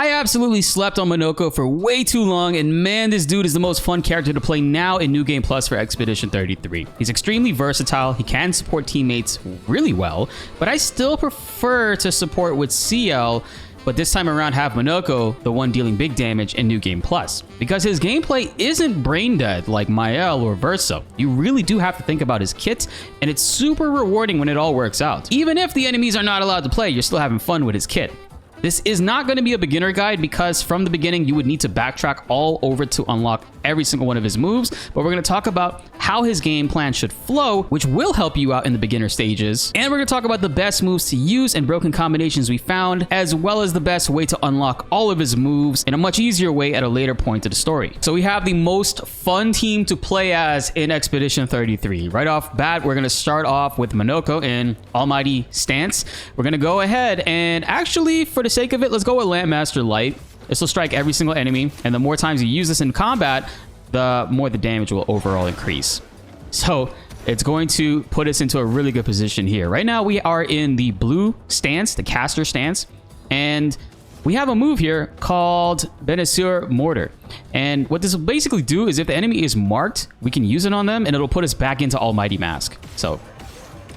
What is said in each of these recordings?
I absolutely slept on Monoco for way too long, and man, this dude is the most fun character to play now in New Game Plus for Expedition 33. He's extremely versatile, he can support teammates really well, but I still prefer to support with Sciel, but this time around have Monoco, the one dealing big damage in New Game Plus. Because his gameplay isn't brain dead like Mael or Verso. You really do have to think about his kit, and it's super rewarding when it all works out. Even if the enemies are not allowed to play, you're still having fun with his kit. This is not going to be a beginner guide because from the beginning you would need to backtrack all over to unlock every single one of his moves, but we're going to talk about how his game plan should flow, which will help you out in the beginner stages. And we're going to talk about the best moves to use and broken combinations we found, as well as the best way to unlock all of his moves in a much easier way at a later point of the story. So we have the most fun team to play as in Expedition 33. Right off bat, we're going to start off with Monoco in Almighty stance. We're going to go ahead and actually, for the sake of it, let's go with Landmaster Light. This will strike every single enemy, and the more times you use this in combat, the more the damage will overall increase. So it's going to put us into a really good position here. Right now we are in the blue stance, the caster stance, and we have a move here called Bestial Mortar. And what this will basically do is if the enemy is marked, we can use it on them and it'll put us back into Almighty Mask. So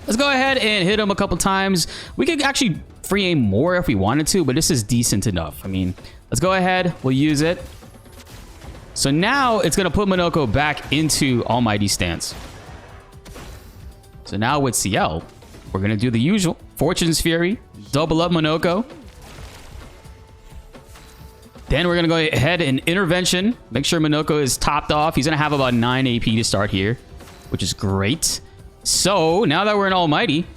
let's go ahead and hit him a couple times. We could actually free aim more if we wanted to, but this is decent enough. I mean, let's go ahead. We'll use it. So now it's going to put Monoco back into Almighty stance. So now with Sciel, we're going to do the usual. Fortune's Fury, double up Monoco. Then we're going to go ahead and intervention. Make sure Monoco is topped off. He's going to have about 9 AP to start here, which is great. So now that we're in Almighty,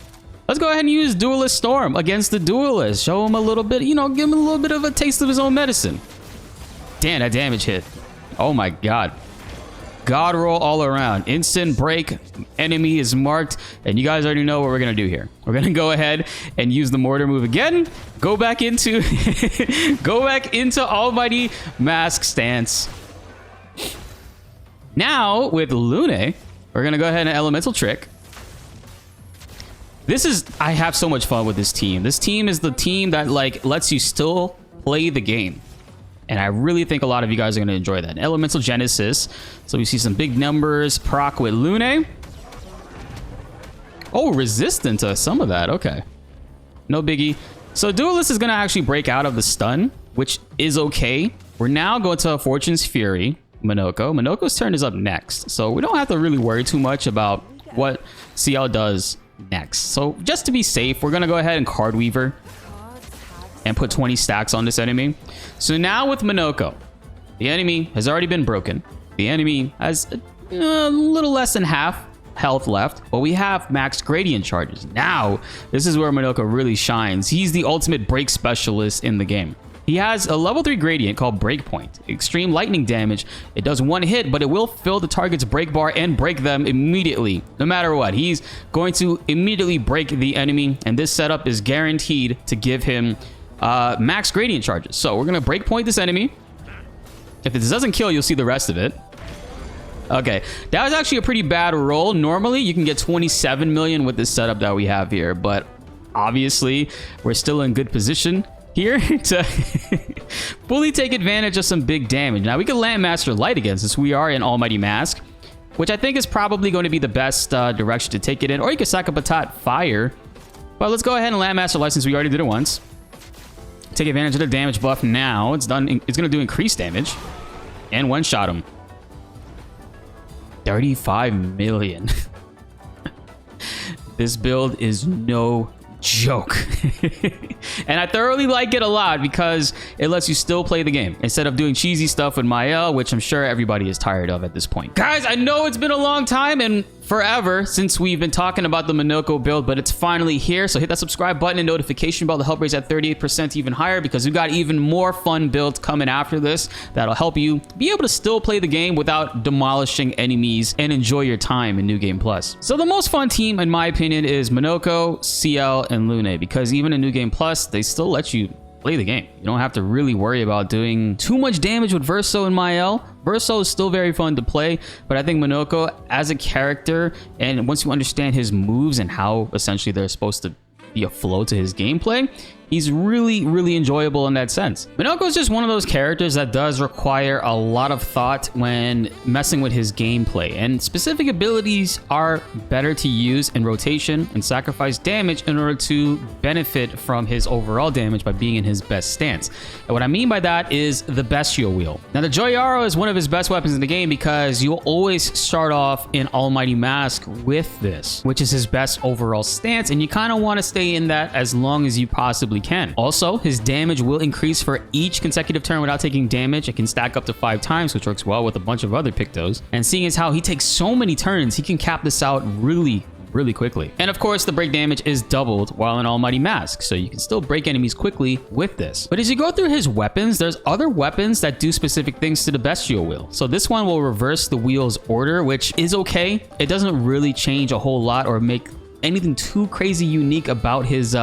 let's go ahead and use Duelist Storm against the Duelist. Show him a little bit, you know, give him a little bit of a taste of his own medicine. Damn, that damage hit. Oh my god. God roll all around. Instant break. Enemy is marked. And you guys already know what we're going to do here. We're going to go ahead and use the mortar move again. Go back into go back into Almighty Mask stance. Now with Lune, we're going to go ahead and Elemental Trick. I have so much fun with this team. This team is the team that like lets you still play the game. And I really think a lot of you guys are going to enjoy that. Elemental Genesis. So we see some big numbers. Proc with Lune. Oh, resistant to some of that. Okay. No biggie. So Duelist is going to actually break out of the stun, which is okay. We're now going to Fortune's Fury. Monoco. Monoco's turn is up next. So we don't have to really worry too much about what Sciel does next. So just to be safe, we're going to go ahead and Card Weaver and put 20 stacks on this enemy. So now with Monoco, the enemy has already been broken. The enemy has a little less than half health left, but we have max gradient charges. Now, this is where Monoco really shines. He's the ultimate break specialist in the game. He has a level 3 gradient called Breakpoint. Extreme lightning damage. It does one hit, but it will fill the target's break bar and break them immediately. No matter what, he's going to immediately break the enemy, and this setup is guaranteed to give him max gradient charges. So we're gonna breakpoint this enemy. If this doesn't kill, you'll see the rest of it. Okay, that was actually a pretty bad roll. Normally you can get 27 million with this setup that we have here, but obviously we're still in good position here to fully take advantage of some big damage. Now we can Landmaster Light against this. We are in Almighty Mask, which I think is probably going to be the best direction to take it in, or you can Sakapatat Fire. But let's go ahead and Landmaster Light since we already did it once. Take advantage of the damage buff now. It's done. It's going to do increased damage. And one-shot him. 35 million. This build is no joke. And I thoroughly like it a lot because it lets you still play the game instead of doing cheesy stuff with Mael, which I'm sure everybody is tired of at this point. Guys, I know it's been a long time and forever since we've been talking about the Monoco build, but it's finally here. So hit that subscribe button and notification bell to help raise that 38% even higher, because we've got even more fun builds coming after this that'll help you be able to still play the game without demolishing enemies and enjoy your time in New Game Plus. So the most fun team, in my opinion, is Monoco, Sciel, and Lune, because even in New Game Plus, they still let you play the game. You don't have to really worry about doing too much damage with Verso and Mael. Verso is still very fun to play, but I think Monoco as a character, and once you understand his moves and how essentially they're supposed to be a flow to his gameplay, he's really, really enjoyable in that sense. Monoco is just one of those characters that does require a lot of thought when messing with his gameplay, and specific abilities are better to use in rotation and sacrifice damage in order to benefit from his overall damage by being in his best stance. And what I mean by that is the Bestial wheel. Now, the Joyaro is one of his best weapons in the game because you'll always start off in Almighty Mask with this, which is his best overall stance, and you kind of want to stay in that as long as you possibly can. Also, his damage will increase for each consecutive turn without taking damage. It can stack up to 5 times, which works well with a bunch of other Pictos. And seeing as how he takes so many turns, he can cap this out really quickly. And of course, the break damage is doubled while in Almighty Mask, so you can still break enemies quickly with this. But as you go through his weapons, there's other weapons that do specific things to the Bestial wheel. So this one will reverse the wheel's order, which is okay. It doesn't really change a whole lot or make anything too crazy unique about his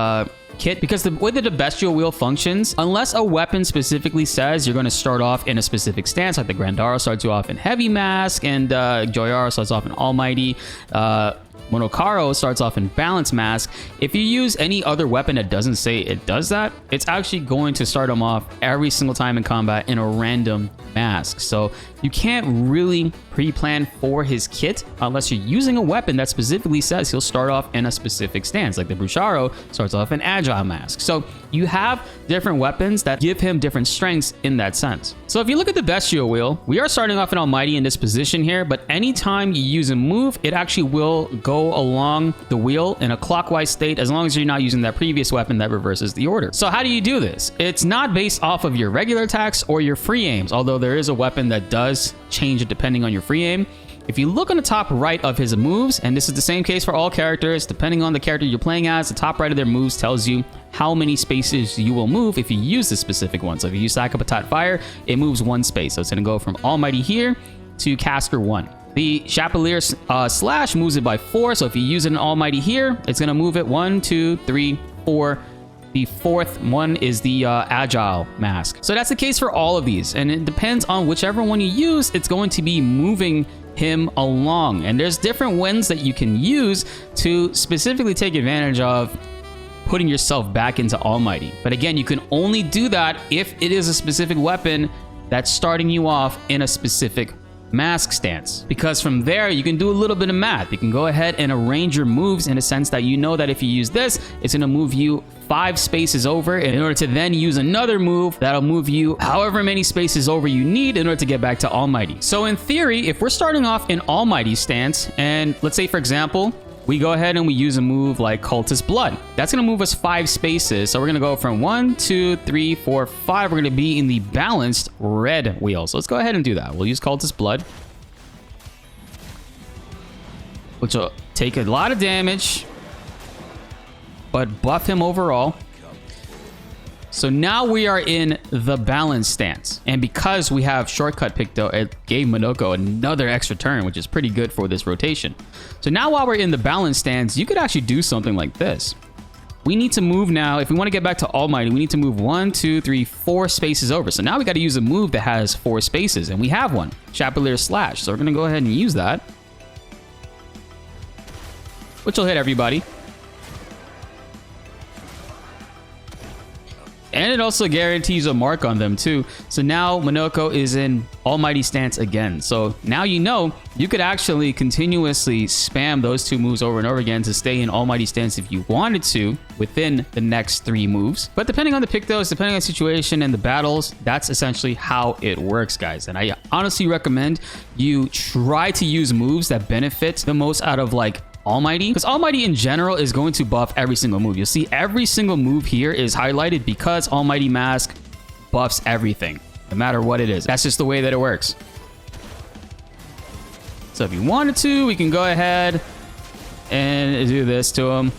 kit, because the way that the Bestial wheel functions, unless a weapon specifically says you're going to start off in a specific stance, like the Grandaro starts you off in Heavy Mask and Joyaro starts off in Almighty, Monokaro starts off in Balance Mask. If you use any other weapon that doesn't say it does that, it's actually going to start him off every single time in combat in a random mask. So you can't really pre-plan for his kit unless you're using a weapon that specifically says he'll start off in a specific stance, like the Brucharo starts off in Agile Mask. So you have different weapons that give him different strengths in that sense. So if you look at the Bestial wheel, we are starting off in Almighty in this position here, but anytime you use a move, it actually will go along the wheel in a clockwise state as long as you're not using that previous weapon that reverses the order. So how do you do this? It's not based off of your regular attacks or your free aims, although there is a weapon that does change it depending on your free aim. If you look on the top right of his moves, and this is the same case for all characters, depending on the character you're playing as, the top right of their moves tells you how many spaces you will move if you use this specific one. So if you use Sacapatat Fire, it moves 1 space. So it's going to go from Almighty here to Caster 1. The Chapelier Slash moves it by 4. So if you use it in Almighty here, it's going to move it 1, 2, 3, 4. The fourth one is the Agile Mask. So that's the case for all of these. And it depends on whichever one you use, it's going to be moving him along. And there's different wins that you can use to specifically take advantage of putting yourself back into Almighty. But again, you can only do that if it is a specific weapon that's starting you off in a specific mask stance, because from there you can do a little bit of math. You can go ahead and arrange your moves in a sense that you know that if you use this, it's going to move you 5 spaces over in order to then use another move that'll move you however many spaces over you need in order to get back to Almighty. So in theory, if we're starting off in Almighty stance, and let's say for example we go ahead and we use a move like Cultist Blood, that's going to move us 5 spaces. So we're going to go from 1, 2, 3, 4, 5. We're going to be in the balanced red wheel. So let's go ahead and do that. We'll use Cultist Blood, which will take a lot of damage, but buff him overall. So now we are in the balance stance. And because we have Shortcut Picto, it gave Monoco another extra turn, which is pretty good for this rotation. So now while we're in the balance stance, you could actually do something like this. We need to move now. If we want to get back to Almighty, we need to move 1, 2, 3, 4 spaces over. So now we got to use a move that has 4 spaces, and we have one, Chapelier Slash. So we're going to go ahead and use that, which will hit everybody. And it also guarantees a mark on them too. So now Monoco is in Almighty stance again. So now you know you could actually continuously spam those 2 moves over and over again to stay in Almighty stance if you wanted to within the next 3 moves. But depending on the Pictos, depending on the situation and the battles, that's essentially how it works, guys. And I honestly recommend you try to use moves that benefit the most out of like Almighty, because Almighty in general is going to buff every single move. You'll see every single move here is highlighted because Almighty Mask buffs everything, no matter what it is. That's just the way that it works. So if you wanted to, we can go ahead and do this to him.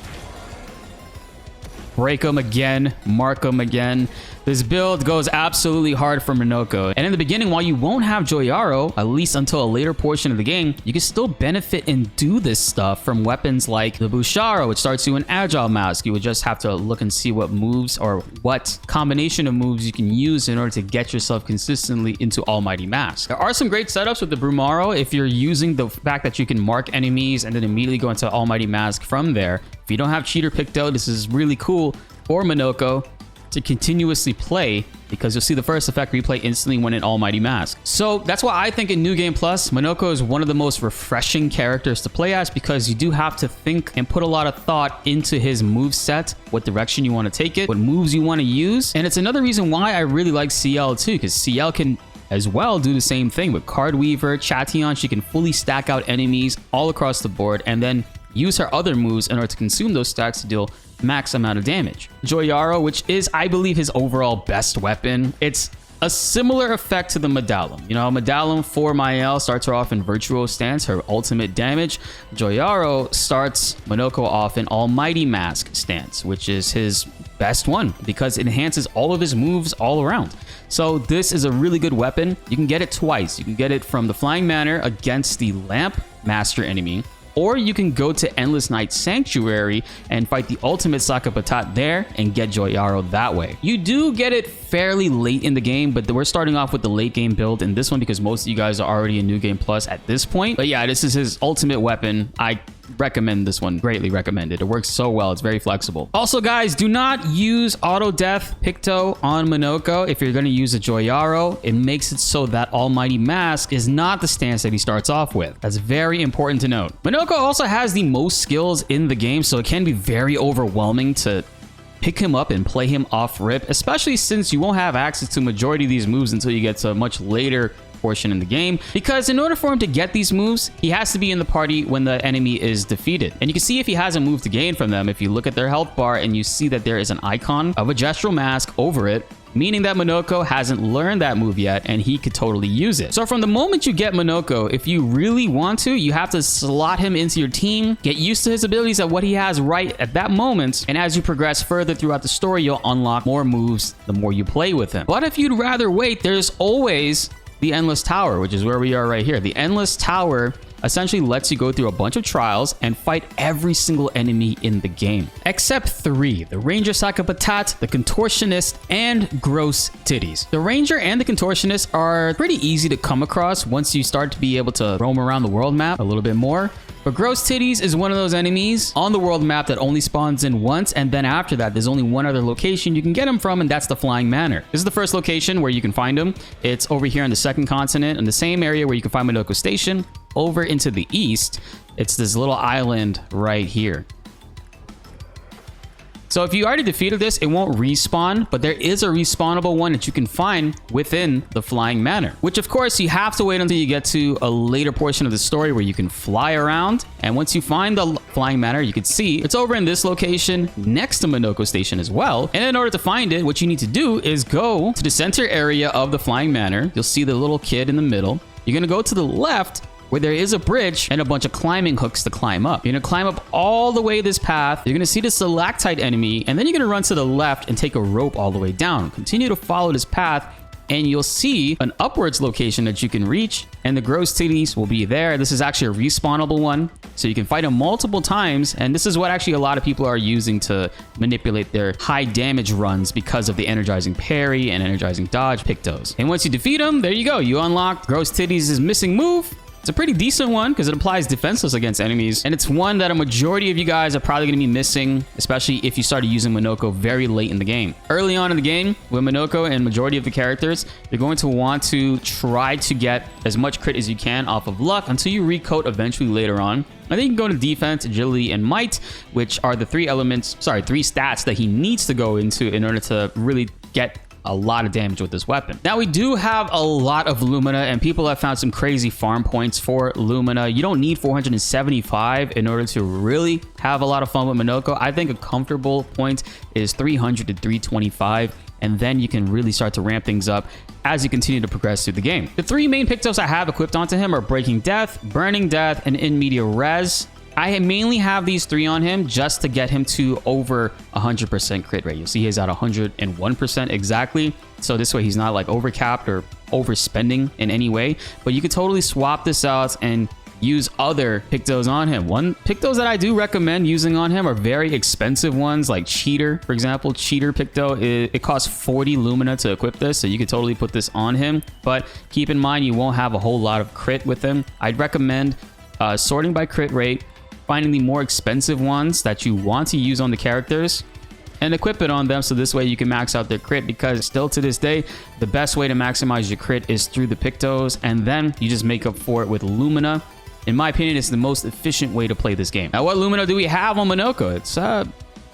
Break him again, mark him again. This build goes absolutely hard for Monoco. And in the beginning, while you won't have Joyaro, at least until a later portion of the game, you can still benefit and do this stuff from weapons like the Brucharo, which starts you an Agile Mask. You would just have to look and see what moves or what combination of moves you can use in order to get yourself consistently into Almighty Mask. There are some great setups with the Brucharo if you're using the fact that you can mark enemies and then immediately go into Almighty Mask from there. If you don't have Cheater Picto, this is really cool for Monoco. to continuously play, because you'll see the first effect replay instantly when in Almighty Mask. So that's why I think in New Game Plus, Monoco is one of the most refreshing characters to play as, because you do have to think and put a lot of thought into his move set, what direction you want to take it, what moves you want to use. And it's another reason why I really like Sciel too, because Sciel can as well do the same thing with Card Weaver, Chation. She can fully stack out enemies all across the board and then use her other moves in order to consume those stacks to deal max amount of damage. Joyaro, which is, I believe, his overall best weapon. It's a similar effect to the Medallum. You know, Medallum for Mael starts her off in Virtuo stance, her ultimate damage. Joyaro starts Monoco off in Almighty Mask stance, which is his best one because it enhances all of his moves all around. So this is a really good weapon. You can get it twice. You can get it from the Flying Manor against the Lamp Master enemy, or you can go to Endless Night Sanctuary and fight the ultimate Saka Patat there and get Joyaro that way. You do get it fairly late in the game, but we're starting off with the late game build in this one because most of you guys are already in New Game Plus at this point. But yeah, this is his ultimate weapon. I recommend this one, greatly recommended. It works so well, it's very flexible. Also guys, do not use auto death Picto on Monoco. If you're going to use a Joyaro, it makes it so that Almighty Mask is not the stance that he starts off with. That's very important to note. Monoco also has the most skills in the game, so it can be very overwhelming to pick him up and play him off rip, especially since you won't have access to majority of these moves until you get to a much later portion in the game, because in order for him to get these moves, he has to be in the party when the enemy is defeated. And you can see if he has a move to gain from them if you look at their health bar and you see that there is an icon of a gestural mask over it, meaning that Monoco hasn't learned that move yet and he could totally use it. So from the moment you get Monoco, if you really want to, you have to slot him into your team, get used to his abilities at what he has right at that moment, and as you progress further throughout the story, you'll unlock more moves the more you play with him. But if you'd rather wait, there's always the Endless Tower, which is where we are right here. The Endless Tower essentially lets you go through a bunch of trials and fight every single enemy in the game. Except 3, the Ranger Saka Patat, the Contortionist, and Gross Titties. The Ranger and the Contortionist are pretty easy to come across once you start to be able to roam around the world map a little bit more. But Gross Titties is one of those enemies on the world map that only spawns in once, and then after that, there's only one other location you can get him from, and that's the Flying Manor. This is the first location where you can find him. It's over here on the second continent, in the same area where you can find Monoco Station. Over into the east, it's this little island right here. So if you already defeated this, it won't respawn, but there is a respawnable one that you can find within the Flying Manor, which of course you have to wait until you get to a later portion of the story where you can fly around. And once you find the Flying Manor, you can see it's over in this location next to Monoco Station as well. And in order to find it, what you need to do is go to the center area of the Flying Manor. You'll see the little kid in the middle. You're going to go to the left where there is a bridge and a bunch of climbing hooks to climb up. You're gonna climb up all the way this path. You're gonna see the stalactite enemy, and then you're gonna run to the left and take a rope all the way down. Continue to follow this path, and you'll see an upwards location that you can reach, and the Gross Titties will be there. This is actually a respawnable one, so you can fight them multiple times, and this is what actually a lot of people are using to manipulate their high damage runs because of the energizing parry and energizing dodge Pictos. And once you defeat them, there you go. You unlock Gross Titties' missing move. It's a pretty decent one because it applies defenseless against enemies, and it's one that a majority of you guys are probably going to be missing, especially if you started using Monoco very late in the game. Early on in the game, with Monoco and majority of the characters, you're going to want to try to get as much crit as you can off of luck until you recoat eventually later on. I think you can go to defense, agility, and might, which are the three stats that he needs to go into in order to really get a lot of damage with this weapon. Now we do have a lot of Lumina, and people have found some crazy farm points for Lumina. You don't need 475 in order to really have a lot of fun with Monoco. I think a comfortable point is 300 to 325, and then you can really start to ramp things up as you continue to progress through the game. The 3 main Pictos I have equipped onto him are Breaking Death, Burning Death, and In Media Res. I mainly have these 3 on him just to get him to over 100% crit rate. You'll see he's at 101% exactly. So this way he's not like overcapped or overspending in any way. But you could totally swap this out and use other Pictos on him. One Pictos that I do recommend using on him are very expensive ones, like Cheater, for example. Cheater Picto, it costs 40 Lumina to equip this, so you could totally put this on him. But keep in mind, you won't have a whole lot of crit with him. I'd recommend sorting by crit rate, finding the more expensive ones that you want to use on the characters, and equip it on them, so this way you can max out their crit, because still to this day, the best way to maximize your crit is through the Pictos, and then you just make up for it with Lumina. In my opinion, it's the most efficient way to play this game. Now, what Lumina do we have on Monoco? It's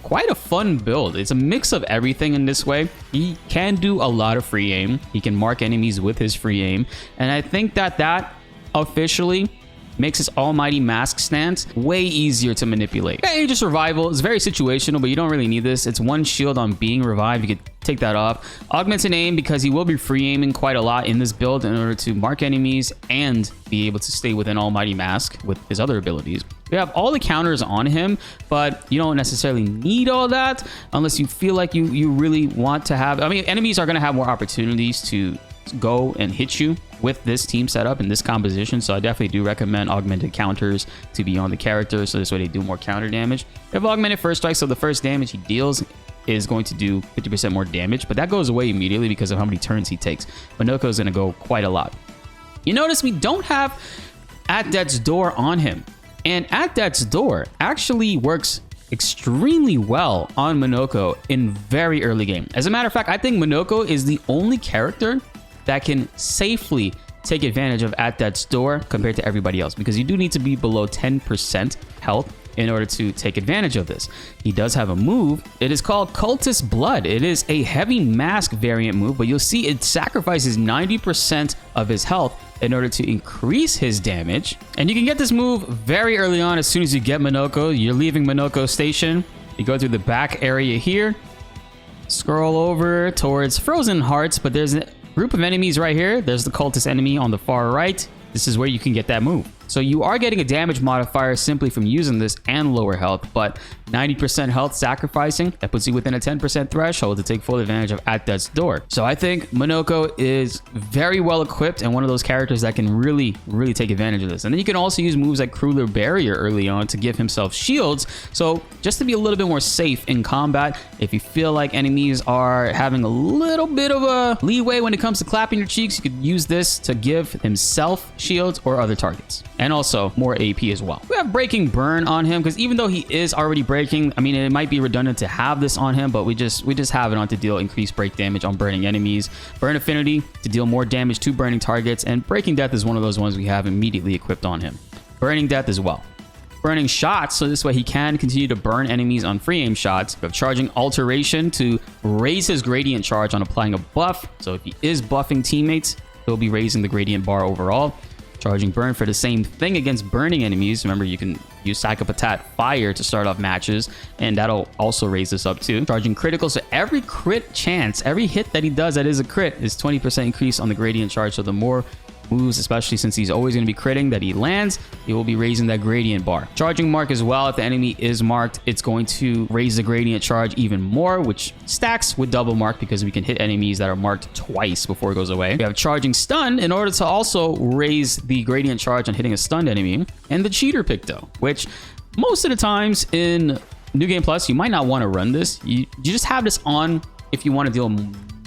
quite a fun build. It's a mix of everything in this way. He can do a lot of free aim. He can mark enemies with his free aim, and I think that officially makes his almighty mask stance way easier to manipulate. Yeah, Aegis Revival is very situational, but you don't really need this. It's one shield on being revived. You could take that off. Augmented aim, because he will be free aiming quite a lot in this build in order to mark enemies and be able to stay within almighty mask with his other abilities. We have all the counters on him, but you don't necessarily need all that unless you feel like you really want to have. I mean, enemies are going to have more opportunities to go and hit you with this team setup and this composition, so I definitely do recommend augmented counters to be on the character, so this way they do more counter damage. They have augmented first strike, so the first damage he deals is going to do 50% more damage, but that goes away immediately because of how many turns he takes. Monoco is going to go quite a lot. You notice we don't have At Death's Door on him, and At Death's Door actually works extremely well on Monoco in very early game. As a matter of fact, I think Monoco is the only character that can safely take advantage of At Death's Door compared to everybody else, because you do need to be below 10% health in order to take advantage of this. He does have a move. It is called Cultist Blood. It is a heavy mask variant move, but you'll see it sacrifices 90% of his health in order to increase his damage. And you can get this move very early on. As soon as you get Monoco, you're leaving Monoco Station. You go through the back area here, scroll over towards Frozen Hearts, but there's a group of enemies right here. There's the cultist enemy on the far right. This is where you can get that move. So you are getting a damage modifier simply from using this and lower health, but 90% health sacrificing, that puts you within a 10% threshold to take full advantage of At Death's Door. So I think Monoco is very well equipped and one of those characters that can really take advantage of this. And then you can also use moves like Crueler Barrier early on to give himself shields. So just to be a little bit more safe in combat, if you feel like enemies are having a little bit of a leeway when it comes to clapping your cheeks, you could use this to give himself shields or other targets. And also more AP as well. We have Breaking Burn on him, because even though he is already breaking, I mean, it might be redundant to have this on him, but we just have it on to deal increased break damage on burning enemies. Burn Affinity to deal more damage to burning targets, and Breaking Death is one of those ones we have immediately equipped on him. Burning Death as well. Burning Shots, so this way he can continue to burn enemies on free aim shots. We have Charging Alteration to raise his gradient charge on applying a buff. So if he is buffing teammates, he'll be raising the gradient bar overall. Charging Burn for the same thing against burning enemies. Remember, you can use Sack-a-Patat Fire to start off matches, and that'll also raise this up too. Charging Critical, so every crit chance, every hit that he does that is a crit is 20% increase on the gradient charge. So the more moves, especially since he's always going to be critting, that he lands, he will be raising that gradient bar. Charging Mark as well. If the enemy is marked, it's going to raise the gradient charge even more, which stacks with double mark because we can hit enemies that are marked twice before it goes away. We have Charging Stun in order to also raise the gradient charge on hitting a stunned enemy. And the Cheater Picto, which most of the times in New Game Plus, you might not want to run this. You just have this on if you want to deal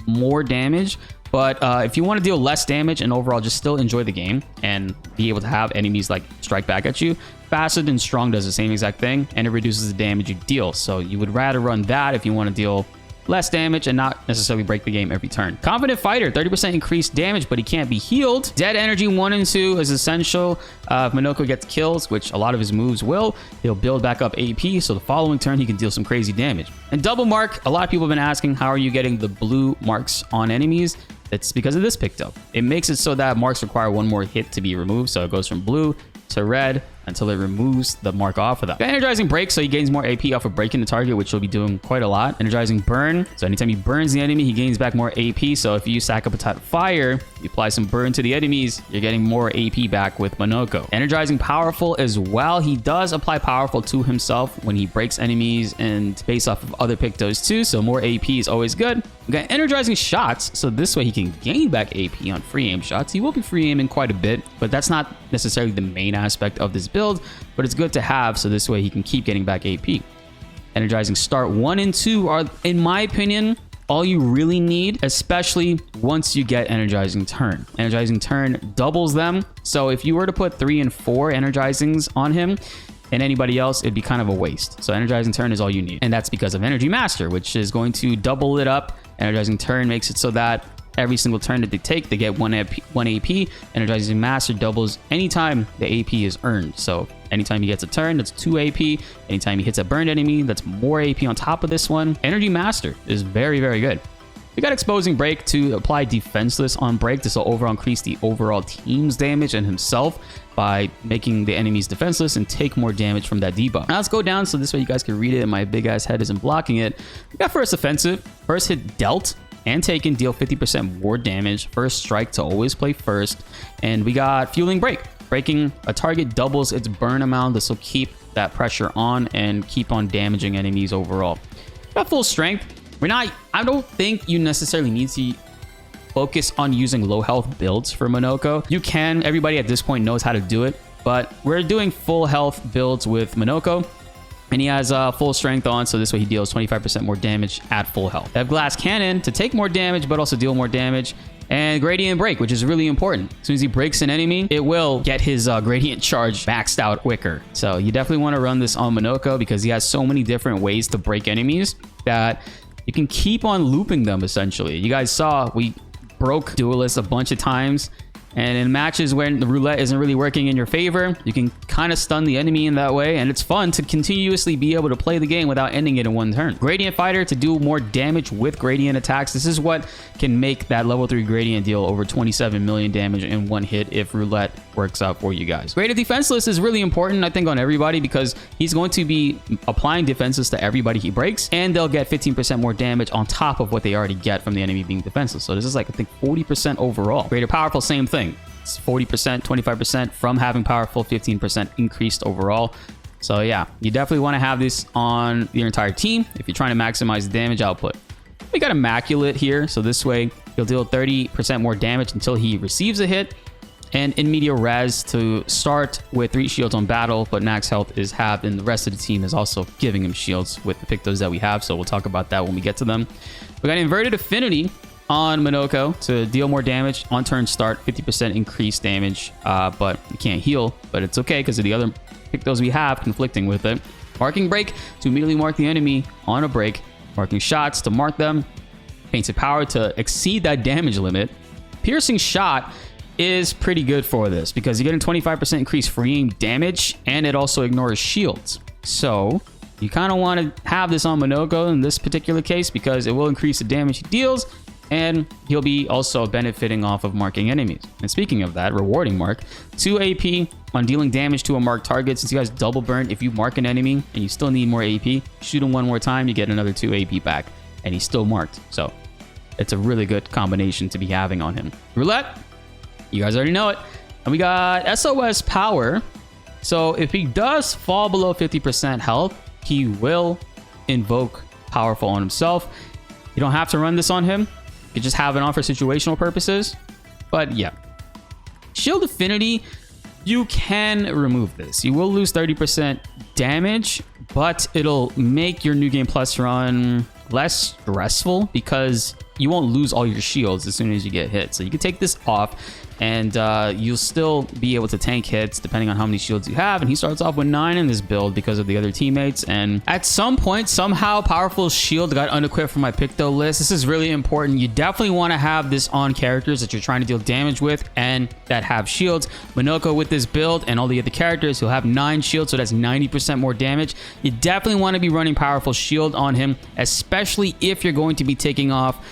more damage. But if you want to deal less damage and overall just still enjoy the game and be able to have enemies like strike back at you, Faster Than Strong does the same exact thing, and it reduces the damage you deal. So you would rather run that if you want to deal less damage and not necessarily break the game every turn. Confident Fighter, 30% increased damage, but he can't be healed. Dead Energy 1 and 2 is essential. If Monoco gets kills, which a lot of his moves will, he'll build back up AP, so the following turn he can deal some crazy damage. And Double Mark, a lot of people have been asking, how are you getting the blue marks on enemies? It's because of this Picto. It makes it so that marks require one more hit to be removed, so it goes from blue to red until it removes the mark off of that. Energizing Break, so he gains more AP off of breaking the target, which he'll be doing quite a lot. Energizing Burn, so anytime he burns the enemy, he gains back more AP. So if you use Sack-a-Patat Fire, you apply some burn to the enemies, you're getting more AP back with Monoco. Energizing Powerful as well. He does apply Powerful to himself when he breaks enemies and based off of other Pictos too, so more AP is always good. We got Energizing Shots, so this way he can gain back AP on free aim shots. He will be free aiming quite a bit, but that's not necessarily the main aspect of this build, but it's good to have, so this way he can keep getting back AP. Energizing Start 1 and 2 are, in my opinion, all you really need, especially once you get Energizing Turn. Energizing Turn doubles them, so if you were to put 3 and 4 Energizings on him, and anybody else, it'd be kind of a waste. So Energizing Turn is all you need. And that's because of Energy Master, which is going to double it up. Energizing Turn makes it so that every single turn that they take, they get 1 AP. Energizing Master doubles anytime the AP is earned. So anytime he gets a turn, that's 2 AP. Anytime he hits a burned enemy, that's more AP on top of this one. Energy Master is very, very good. We got Exposing Break to apply Defenseless on Break. This will overall increase the overall team's damage and himself by making the enemies defenseless and take more damage from that debuff. Now let's go down so this way you guys can read it and my big ass head isn't blocking it. We got First Offensive. First hit dealt and taken deal 50% more damage. First strike to always play first. And we got Fueling Break. Breaking a target doubles its burn amount. This will keep that pressure on and keep on damaging enemies overall. Got Full Strength. I don't think you necessarily need to focus on using low health builds for Monoco. You can, everybody at this point knows how to do it, but we're doing full health builds with Monoco. And he has full strength on, so this way he deals 25% more damage at full health. They have Glass Cannon to take more damage, but also deal more damage. And Gradient Break, which is really important. As soon as he breaks an enemy, it will get his Gradient Charge maxed out quicker. So you definitely want to run this on Monoco because he has so many different ways to break enemies that you can keep on looping them, essentially. You guys saw we broke Duelist a bunch of times. And in matches when the roulette isn't really working in your favor, you can kind of stun the enemy in that way. And it's fun to continuously be able to play the game without ending it in one turn. Gradient Fighter to do more damage with gradient attacks. This is what can make that level 3 gradient deal over 27 million damage in one hit if roulette works out for you guys. Gradient Defenseless is really important, I think, on everybody because he's going to be applying defenses to everybody he breaks. And they'll get 15% more damage on top of what they already get from the enemy being defenseless. So this is like, I think, 40% overall. Greater Powerful, same thing. It's 40%, 25% from having powerful, 15% increased overall. So yeah, you definitely want to have this on your entire team if you're trying to maximize the damage output. We got Immaculate here, so this way he'll deal 30% more damage until he receives a hit. And in Meteor Res to start with 3 shields on battle, but max health is halved, and the rest of the team is also giving him shields with the Pictos that we have, so we'll talk about that when we get to them. We got Inverted Affinity on Monoco to deal more damage on turn start, 50% increased damage, but you can't heal, but it's okay because of the other Pictos we have conflicting with it. Marking Break to immediately mark the enemy on a break. Marking Shots to mark them. Painted Power to exceed that damage limit. Piercing Shot is pretty good for this because you're getting 25% increased freeing damage and it also ignores shields. So you kind of want to have this on Monoco in this particular case because it will increase the damage he deals. And he'll be also benefiting off of marking enemies. And speaking of that, Rewarding Mark, 2 AP on dealing damage to a marked target. Since you guys double burn, if you mark an enemy and you still need more AP, shoot him one more time, you get another 2 AP back. And he's still marked. So it's a really good combination to be having on him. Roulette, you guys already know it. And we got SOS Power. So if he does fall below 50% health, he will invoke Powerful on himself. You don't have to run this on him. You can just have it on for situational purposes. But yeah. Shield Affinity, you can remove this. You will lose 30% damage, but it'll make your New Game Plus run less stressful because you won't lose all your shields as soon as you get hit. So you can take this off and you'll still be able to tank hits depending on how many shields you have. And he starts off with 9 in this build because of the other teammates. And at some point, somehow Powerful Shield got unequipped from my Picto list. This is really important. You definitely want to have this on characters that you're trying to deal damage with and that have shields. Monoco with this build and all the other characters, he'll have 9 shields, so that's 90% more damage. You definitely want to be running Powerful Shield on him, especially if you're going to be taking off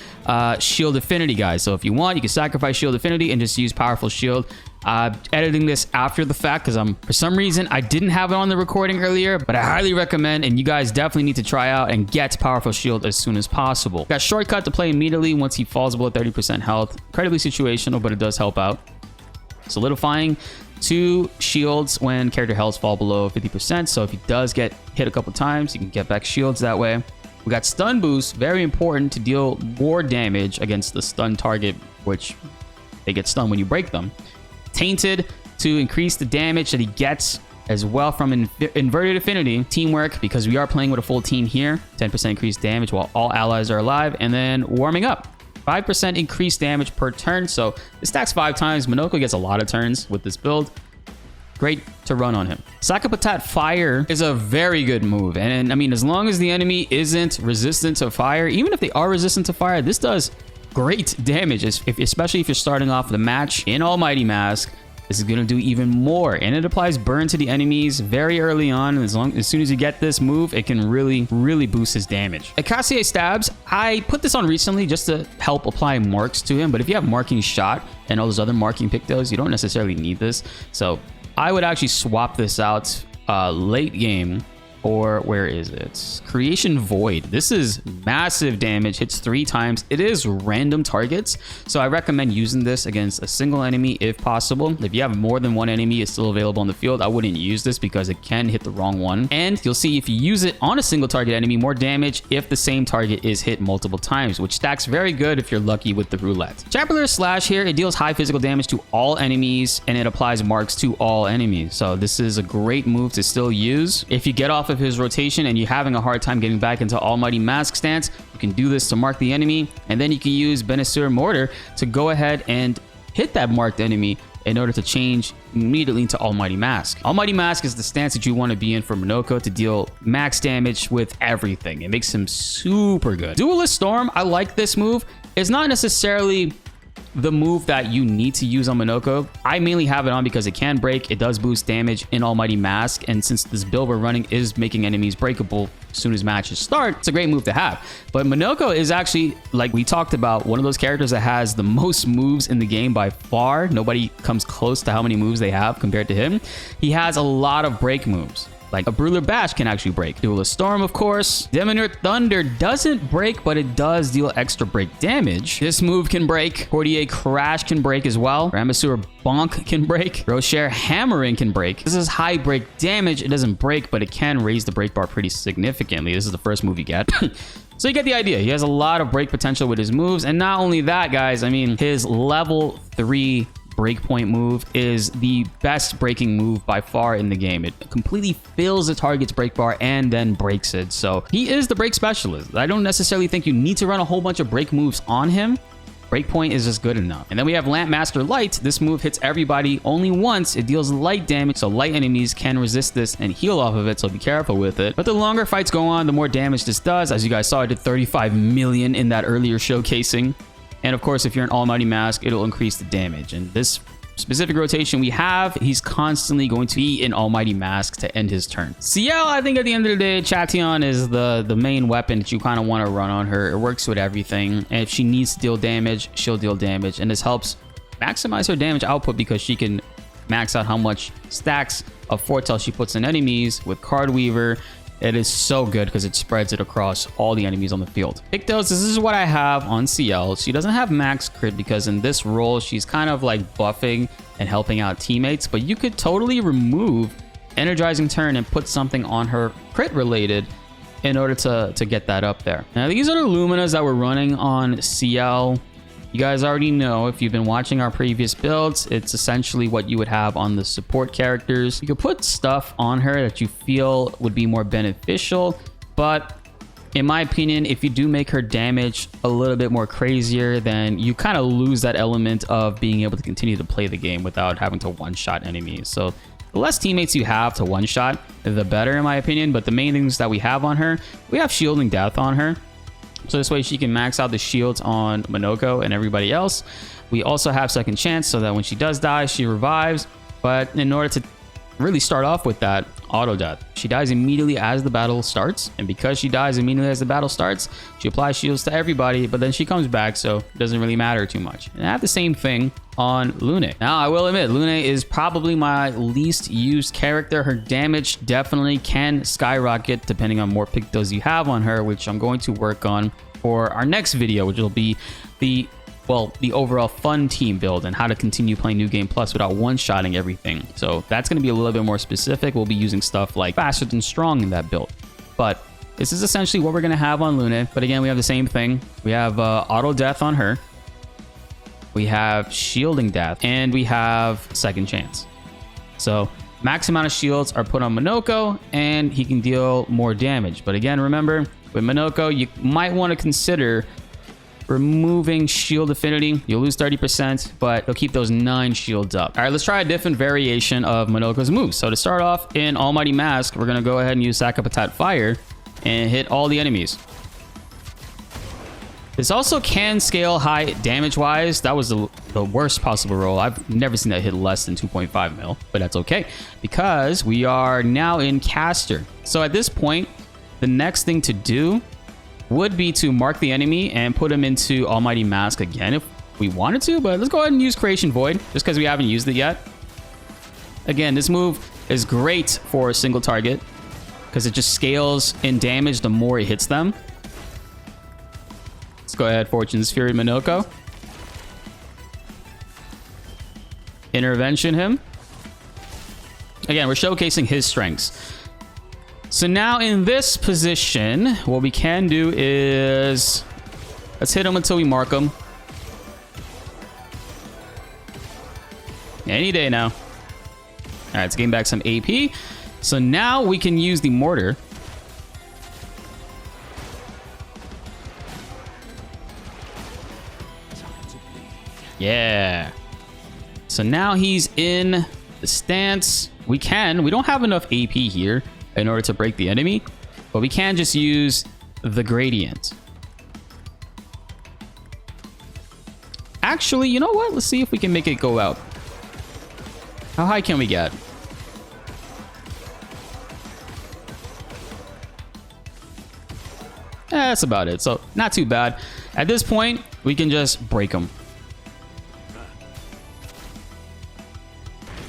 Shield Affinity, guys. So if you want, you can sacrifice Shield Affinity and just use Powerful Shield. Editing this after the fact because for some reason I didn't have it on the recording earlier, but I highly recommend, and you guys definitely need to try out and get Powerful Shield as soon as possible. Got Shortcut to play immediately once he falls below 30% health. Incredibly situational, but it does help out. Solidifying 2 shields when character health fall below 50%. So if he does get hit a couple times, you can get back shields that way. We got Stun Boost, very important to deal more damage against the stun target, which they get stunned when you break them. Tainted to increase the damage that he gets as well from Inverted Affinity. Teamwork, because we are playing with a full team here. 10% increased damage while all allies are alive. And then Warming Up. 5% increased damage per turn. So it stacks 5 times. Monoco gets a lot of turns with this build. great to run on him. Sakapatat Fire is a very good move. And I mean, as long as the enemy isn't resistant to fire, even if they are resistant to fire, this does great damage, especially if you're starting off the match in Almighty Mask. This is going to do even more, and it applies burn to the enemies very early on. As soon as you get this move, it can really boost his damage. Acacia Stabs, I put this on recently just to help apply marks to him, but if you have Marking Shot and all those other Marking Pictos, you don't necessarily need this. So I would actually swap this out late game. Or where is it? Creation Void. This is massive damage, hits 3 times. It is random targets, so I recommend using this against a single enemy if possible. If you have more than one enemy is still available on the field, I wouldn't use this because it can hit the wrong one. And you'll see if you use it on a single target enemy, more damage if the same target is hit multiple times, which stacks very good if you're lucky with the roulette. Chapter Slash here, it deals high physical damage to all enemies, and it applies marks to all enemies. So this is a great move to still use. If you get off of his rotation and you're having a hard time getting back into Almighty Mask stance, you can do this to mark the enemy, and then you can use Benisur Mortar to go ahead and hit that marked enemy in order to change immediately into Almighty Mask. Almighty Mask is the stance that you want to be in for Monoco to deal max damage with everything. It makes him super good. Duelist Storm, I like this move. It's not necessarily the move that you need to use on Monoco. I mainly have it on because it can break. It does boost damage in Almighty Mask, and since this build we're running is making enemies breakable as soon as matches start, it's a great move to have. But Monoco is actually, like we talked about, one of those characters that has the most moves in the game by far. Nobody comes close to how many moves they have compared to him. He has a lot of break moves. Like a Brûlure Bash can actually break. Duelist Storm, of course. Demonure Thunder doesn't break, but it does deal extra break damage. This move can break. Courtier Crash can break as well. Ramesur Bonk can break. Rocher Hammering can break. This is high break damage. It doesn't break, but it can raise the break bar pretty significantly. This is the first move you get. So you get the idea. He has a lot of break potential with his moves. And not only that, guys, I mean, his level 3 breakpoint move is the best breaking move by far in the game. It completely fills the target's break bar and then breaks it. So he is the break specialist. I don't necessarily think you need to run a whole bunch of break moves on him. Breakpoint is just good enough. And then we have Lampmaster Light. This move hits everybody only once. It deals light damage, so light enemies can resist this and heal off of it, so be careful with it. But the longer fights go on, the more damage this does. As you guys saw, it did 35 million in that earlier showcasing. And of course, if you're an Almighty Mask, it'll increase the damage. And this specific rotation we have, he's constantly going to be in Almighty Mask to end his turn. Sciel, I think at the end of the day, Chatillon is the main weapon that you kind of want to run on her. It works with everything. And if she needs to deal damage, she'll deal damage. And this helps maximize her damage output because she can max out how much stacks of foretell she puts in enemies with Card Weaver. It is so good because it spreads it across all the enemies on the field. Pictos, this is what I have on Sciel. She doesn't have max crit because in this role, she's kind of like buffing and helping out teammates, but you could totally remove Energizing Turn and put something on her crit related in order to get that up there. Now, these are the Luminas that we're running on Sciel. You guys already know, if you've been watching our previous builds, it's essentially what you would have on the support characters. You could put stuff on her that you feel would be more beneficial, but in my opinion, if you do make her damage a little bit more crazier, then you kind of lose that element of being able to continue to play the game without having to one-shot enemies. So the less teammates you have to one-shot, the better in my opinion. But the main things that we have on her, we have Shielding Death on her. So this way she can max out the shields on Monoco and everybody else. We also have Second Chance so that when she does die, she revives. But in order to really start off with that, auto death. She dies immediately as the battle starts. And because she dies immediately as the battle starts, she applies shields to everybody, but then she comes back, so it doesn't really matter too much. And I have the same thing on Lune. Now, I will admit, Lune is probably my least used character. Her damage definitely can skyrocket depending on more Pictos you have on her, which I'm going to work on for our next video, which will be the overall fun team build and how to continue playing New Game Plus without one-shotting everything. So that's going to be a little bit more specific. We'll be using stuff like Faster Than Strong in that build. But this is essentially what we're going to have on Lune. But again, we have the same thing. We have auto death on her. We have shielding death. And we have second chance. So max amount of shields are put on Monoco, and he can deal more damage. But again, remember, with Monoco, you might want to consider removing shield affinity. You'll lose 30%, but you'll keep those 9 shields up. All right, let's try a different variation of Monoco's moves. So to start off in Almighty Mask, we're going to go ahead and use Sack Up Attack Fire and hit all the enemies. This also can scale high damage-wise. That was the worst possible roll. I've never seen that hit less than 2.5 mil, but that's okay because we are now in Caster. So at this point, the next thing to do would be to mark the enemy and put him into Almighty Mask again if we wanted to, but let's go ahead and use Creation Void just because we haven't used it yet. Again, this move is great for a single target because it just scales in damage the more it hits them. Let's go ahead, Fortune's Fury Monoco. Intervention him. Again, we're showcasing his strengths. So now in this position, what we can do is let's hit him until we mark him. Any day now. All right, let's gain back some AP. So now we can use the mortar. Yeah. So now he's in the stance. We don't have enough AP here in order to break the enemy, but we can just use the gradient. Actually, you know what? Let's see if we can make it go out. How high can we get? That's about it. So not too bad. At this point, we can just break them.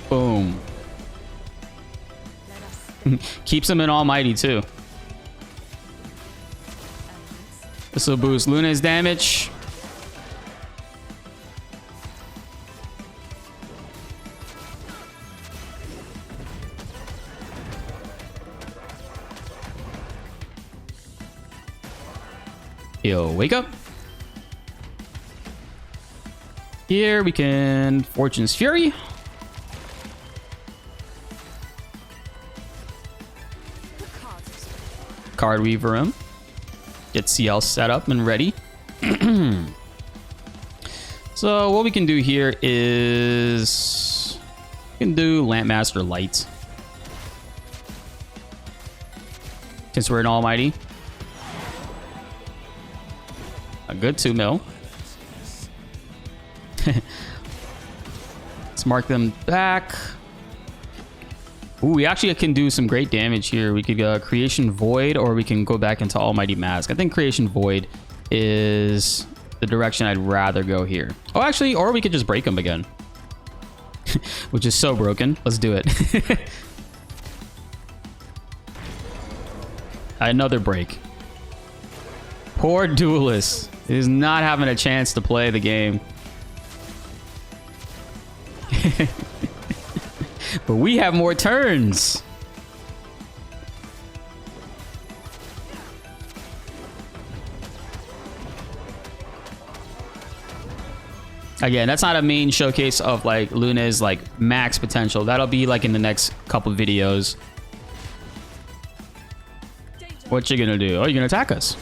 Boom. Keeps him in Almighty too. This will boost Lune's damage. He'll wake up. Here we can Fortune's Fury. Card Weaver him. Get Sciel set up and ready. So what we can do here is we can do Lampmaster Light. Since we're in Almighty. A good 2 mil. Let's mark them back. Ooh, we actually can do some great damage here. We could Creation Void, or we can go back into Almighty Mask. I think Creation Void is the direction I'd rather go here. Oh, actually, or we could just break them again. Which is so broken. Let's do it. Another break. Poor Duelist is not having a chance to play the game. But we have more turns. Again, that's not a main showcase of like Lune's like max potential. That'll be like in the next couple videos. What you gonna do? Oh, you're gonna attack us.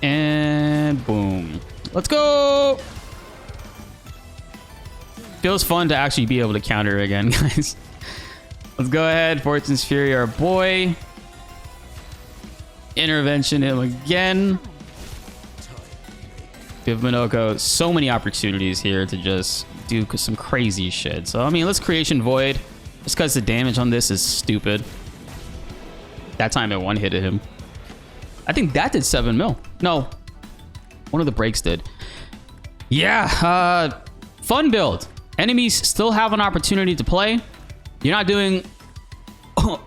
And boom. Let's go. Feels fun to actually be able to counter again, guys. Let's go ahead. Fortune's Fury, our boy. Intervention him again. Give Monoco so many opportunities here to just do some crazy shit. So, I mean, let's Creation Void. Just because the damage on this is stupid. That time it one-hitted him. I think that did 7 mil. No. One of the breaks did. Yeah. Fun build. Enemies still have an opportunity to play. You're not doing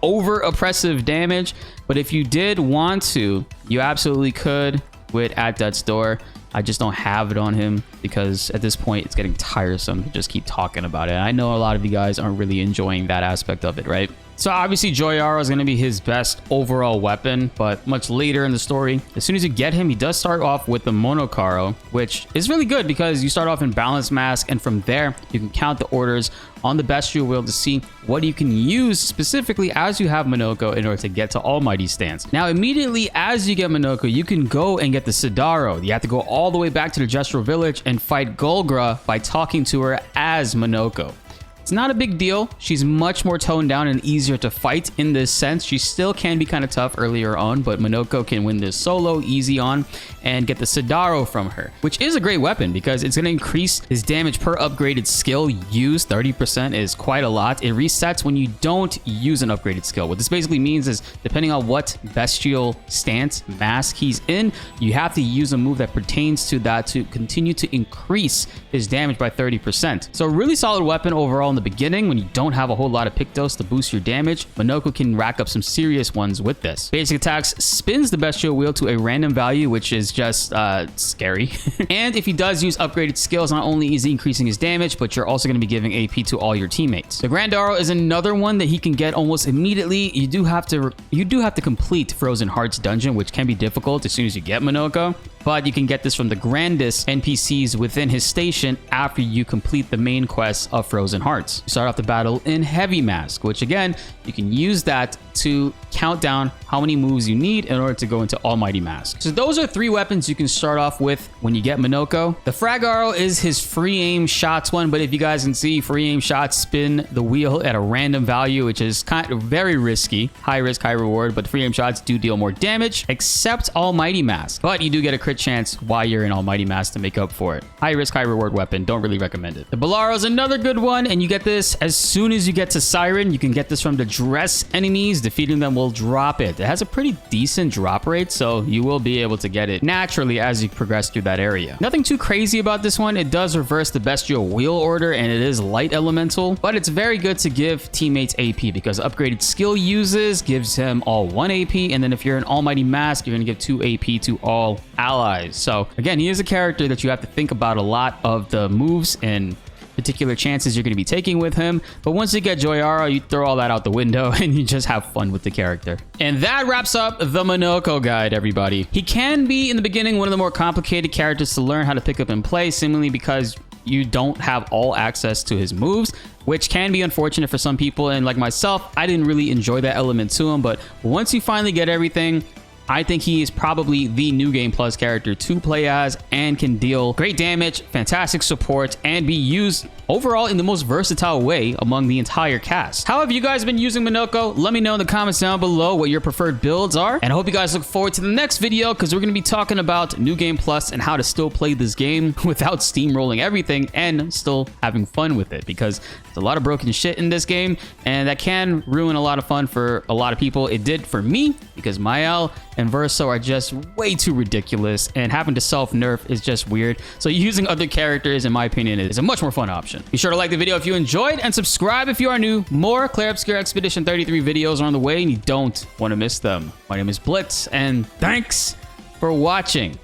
over oppressive damage. But if you did want to, you absolutely could with At Death's Door. I just don't have it on him because at this point it's getting tiresome to just keep talking about it. I know a lot of you guys aren't really enjoying that aspect of it, right? So obviously Joy Arrow is going to be his best overall weapon, but much later in the story, as soon as you get him, he does start off with the Monoco, which is really good because you start off in Balance Mask, and from there you can count the orders on the Bestial wheel to see what you can use specifically as you have Monoco in order to get to Almighty stance. Now immediately as you get Monoco, you can go and get the Sidaro. You have to go all the way back to the Gestural Village and fight Golgra by talking to her as Monoco. It's not a big deal. She's much more toned down and easier to fight in this sense. She still can be kind of tough earlier on, but Monoco can win this solo easy on and get the Sidaro from her, which is a great weapon because it's going to increase his damage per upgraded skill used. 30% is quite a lot. It resets when you don't use an upgraded skill. What this basically means is depending on what Bestial stance mask he's in, you have to use a move that pertains to that to continue to increase his damage by 30%. So a really solid weapon overall in the beginning when you don't have a whole lot of Pictos to boost your damage. Monoco can rack up some serious ones with this. Basic attacks spins the Bestial wheel to a random value, which is just scary. And if he does use upgraded skills, not only is he increasing his damage, but you're also going to be giving AP to all your teammates. The Grand Arrow is another one that he can get almost immediately. You do have to complete Frozen Hearts dungeon, which can be difficult as soon as you get Monoco. But you can get this from the grandest NPCs within his station after you complete the main quest of Frozen Hearts. You start off the battle in Heavy Mask, which again, you can use that to count down how many moves you need in order to go into Almighty Mask. So those are 3 weapons you can start off with when you get Monoco. The Frag Arrow is his free aim shots one, but if you guys can see, free aim shots spin the wheel at a random value, which is kind of very risky. High risk, high reward, but free aim shots do deal more damage, except Almighty Mask. But you do get a crit chance while you're in Almighty Mask to make up for it. High risk, high reward weapon. Don't really recommend it. The Bolaro is another good one, and you get this as soon as you get to Siren. You can get this from the dress enemies. Defeating them will drop it. It has a pretty decent drop rate, so you will be able to get it naturally as you progress through that area. Nothing too crazy about this one. It does reverse the Bestial wheel order, and it is light elemental, but it's very good to give teammates AP because upgraded skill uses gives him all 1 AP, and then if you're an Almighty Mask, you're going to give 2 AP to all allies. So again, he is a character that you have to think about a lot of the moves and particular chances you're going to be taking with him, but once you get Joy Arrow, you throw all that out the window and you just have fun with the character. And that wraps up the Monoco guide, everybody. He can be in the beginning one of the more complicated characters to learn how to pick up and play, simply because you don't have all access to his moves, which can be unfortunate for some people, and like myself, I didn't really enjoy that element to him. But once you finally get everything, I think he is probably the New Game Plus character to play as and can deal great damage, fantastic support, and be used overall in the most versatile way among the entire cast. How have you guys been using Monoco? Let me know in the comments down below what your preferred builds are. And I hope you guys look forward to the next video because we're going to be talking about New Game Plus and how to still play this game without steamrolling everything and still having fun with it, because there's a lot of broken shit in this game and that can ruin a lot of fun for a lot of people. It did for me because Mael and Verso are just way too ridiculous, and having to self-nerf is just weird. So using other characters, in my opinion, is a much more fun option. Be sure to like the video if you enjoyed and subscribe if you are new. More Clair Obscur Expedition 33 videos are on the way and you don't want to miss them. My name is BltzZ and thanks for watching.